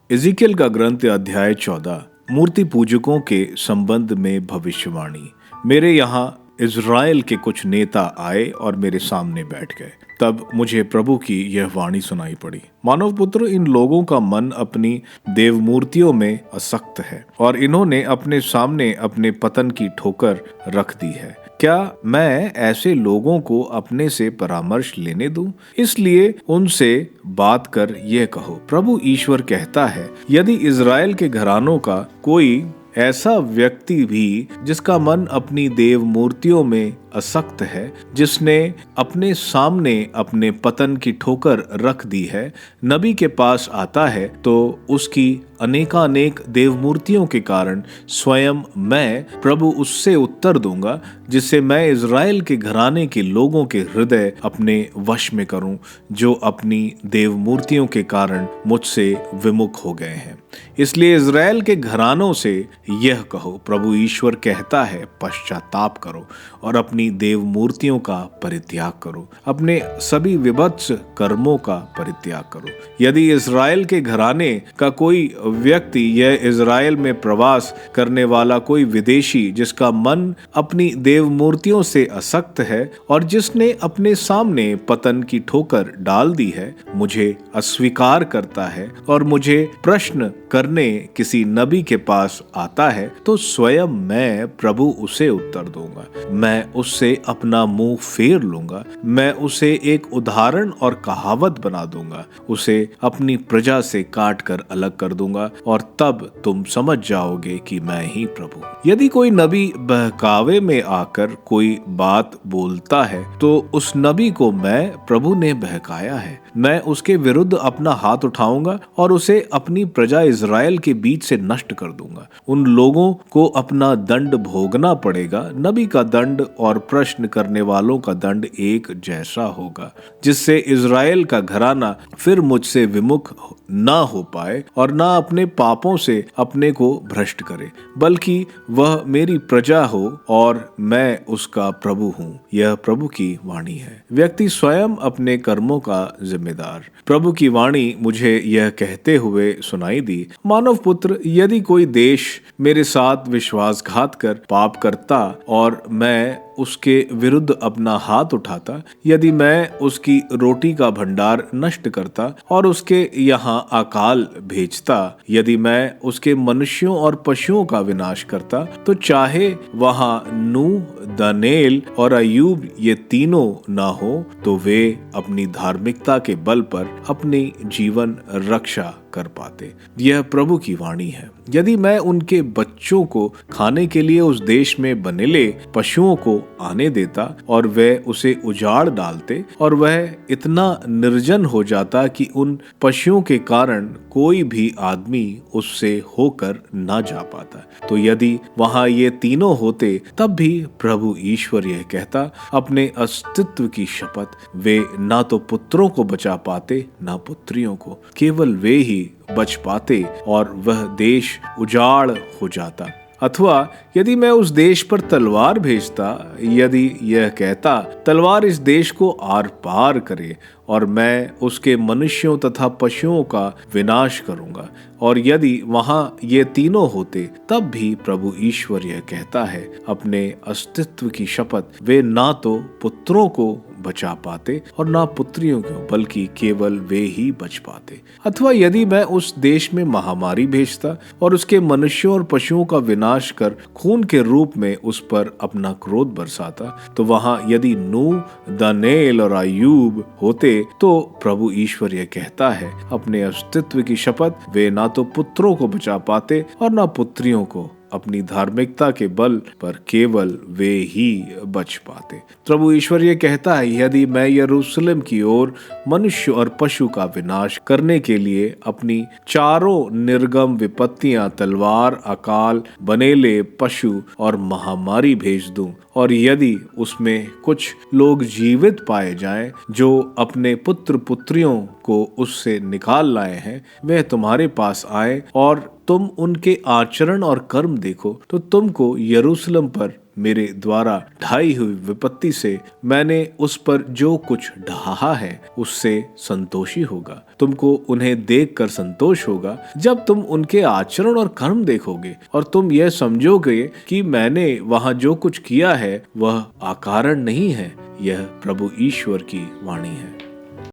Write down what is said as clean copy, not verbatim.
इज़िकियल का ग्रंथ अध्याय 14 मूर्ति पूजकों के संबंध में भविष्यवाणी। मेरे यहाँ इज़राइल के कुछ नेता आए और मेरे सामने बैठ गए। तब मुझे प्रभु की यह वाणी सुनाई पड़ी। मानव पुत्र, इन लोगों का मन अपनी देव मूर्तियों में आसक्त है और इन्होंने अपने सामने अपने पतन की ठोकर रख दी है। क्या मैं ऐसे लोगों को अपने से परामर्श लेने दूं? इसलिए उनसे बात कर यह कहो, प्रभु ईश्वर कहता है, यदि इज़राइल के घरानों का कोई ऐसा व्यक्ति भी जिसका मन अपनी देव मूर्तियों में आसक्त है, जिसने अपने सामने अपने पतन की ठोकर रख दी है, नबी के पास आता है, तो उसकी अनेकानेक देव मूर्तियों के कारण स्वयं मैं प्रभु उससे उत्तर दूंगा, जिससे मैं इज़राइल के घराने के लोगों के हृदय अपने वश में करूं, जो अपनी देव मूर्तियों के कारण मुझसे विमुख हो गए हैं। इसलिए इज़राइल के घरानों से यह कहो, प्रभु ईश्वर कहता है, पश्चाताप करो और अपनी देव मूर्तियों का परित्याग करो, अपने सभी विभत्स कर्मों का परित्याग करो। यदि इज़राइल के घराने का कोई व्यक्ति, यह इज़राइल में प्रवास करने वाला कोई विदेशी, जिसका मन अपनी देव मूर्तियों से आसक्त है और जिसने अपने सामने पतन की ठोकर डाल दी है, मुझे अस्वीकार करता है और मुझे प्रश्न करने किसी नबी के पास आता है, तो स्वयं मैं प्रभु उसे उत्तर दूंगा। मैं उससे अपना मुंह फेर लूंगा, मैं उसे एक उदाहरण और कहावत बना दूंगा, उसे अपनी प्रजा से काट कर अलग कर दूंगा और तब तुम समझ जाओगे कि मैं ही प्रभु। यदि कोई नबी बहकावे में आकर कोई बात बोलता है, तो उस नबी को मैं प्रभु ने बहकाया है। मैं उसके विरुद्ध अपना हाथ उठाऊंगा और उसे अपनी प्रजा इज़राइल के बीच से नष्ट कर दूंगा। उन लोगों को अपना दंड भोगना पड़ेगा। नबी का दंड और प्रश्न करने वालों का दंड एक जैसा होगा, जिससे इज़राइल का घराना फिर मुझसे विमुख ना हो पाए और ना अपने पापों से अपने को भ्रष्ट करे, बल्कि वह मेरी प्रजा हो और मैं उसका प्रभु हूँ। यह प्रभु की वाणी है। व्यक्ति स्वयं अपने कर्मों का जिम्मेदार। प्रभु की वाणी मुझे यह कहते हुए सुनाई दी, मानव पुत्र, यदि कोई देश मेरे साथ विश्वासघात कर पाप करता और मैं उसके विरुद्ध अपना हाथ उठाता, यदि मैं उसकी रोटी का भंडार नष्ट करता और उसके यहाँ अकाल भेजता, यदि मैं उसके मनुष्यों और पशुओं का विनाश करता, तो चाहे वहाँ नूह, दानियेल और अय्यूब ये तीनों ना हो, तो वे अपनी धार्मिकता के बल पर अपनी जीवन रक्षा कर पाते। यह प्रभु की वाणी है। यदि मैं उनके बच्चों को खाने के लिए उस देश में बनेले पशुओं को आने देता और वह उसे उजाड़ डालते और वह इतना निर्जन हो जाता कि उन पशुओं के कारण कोई भी आदमी उससे होकर ना जा पाता, तो यदि वहां ये तीनों होते, तब भी प्रभु ईश्वर यह कहता, अपने अस्तित्व की शपथ, वे ना तो पुत्रों को बचा पाते ना पुत्रियों को, केवल वे ही बच पाते और वह देश उजाड़ हो जाता। अथवा यदि मैं उस देश पर तलवार भेजता, यदि यह कहता, तलवार इस देश को आर पार करे और मैं उसके मनुष्यों तथा पशुओं का विनाश करूंगा, और यदि वहां ये तीनों होते, तब भी प्रभु ईश्वर यह कहता है, अपने अस्तित्व की शपथ, वे ना तो पुत्रों को बचा पाते और ना पुत्रियों को, बल्कि केवल वे ही बच पाते। अथवा यदि मैं उस देश में महामारी भेजता और उसके मनुष्यों और पशुओं का विनाश कर खून के रूप में उस पर अपना क्रोध बरसाता, तो वहां यदि नूह, दानियेल और अय्यूब होते, तो प्रभु ईश्वर यह कहता है, अपने अस्तित्व की शपथ, वे ना तो पुत्रों को बचा पाते और ना पुत्रियों को, अपनी धार्मिकता के बल पर केवल वे ही बच पाते। प्रभु ईश्वर ये कहता है, यदि मैं यरूशलेम की ओर मनुष्य और पशु का विनाश करने के लिए अपनी चारों निर्गम विपत्तियां, तलवार, अकाल, बनेले पशु और महामारी भेज दूं, और यदि उसमें कुछ लोग जीवित पाए जाएं जो अपने पुत्र पुत्रियों को उससे निकाल लाए हैं वह तुम्हारे पास आए और तुम उनके आचरण और कर्म देखो तो तुमको यरूशलेम पर मेरे द्वारा ढाई हुई विपत्ति से मैंने उस पर जो कुछ ढहा है उससे संतोषी होगा। तुमको उन्हें देखकर संतोष होगा जब तुम उनके आचरण और कर्म देखोगे और तुम यह समझोगे कि मैंने वहां जो कुछ किया है वह अकारण नहीं है। यह प्रभु ईश्वर की वाणी है।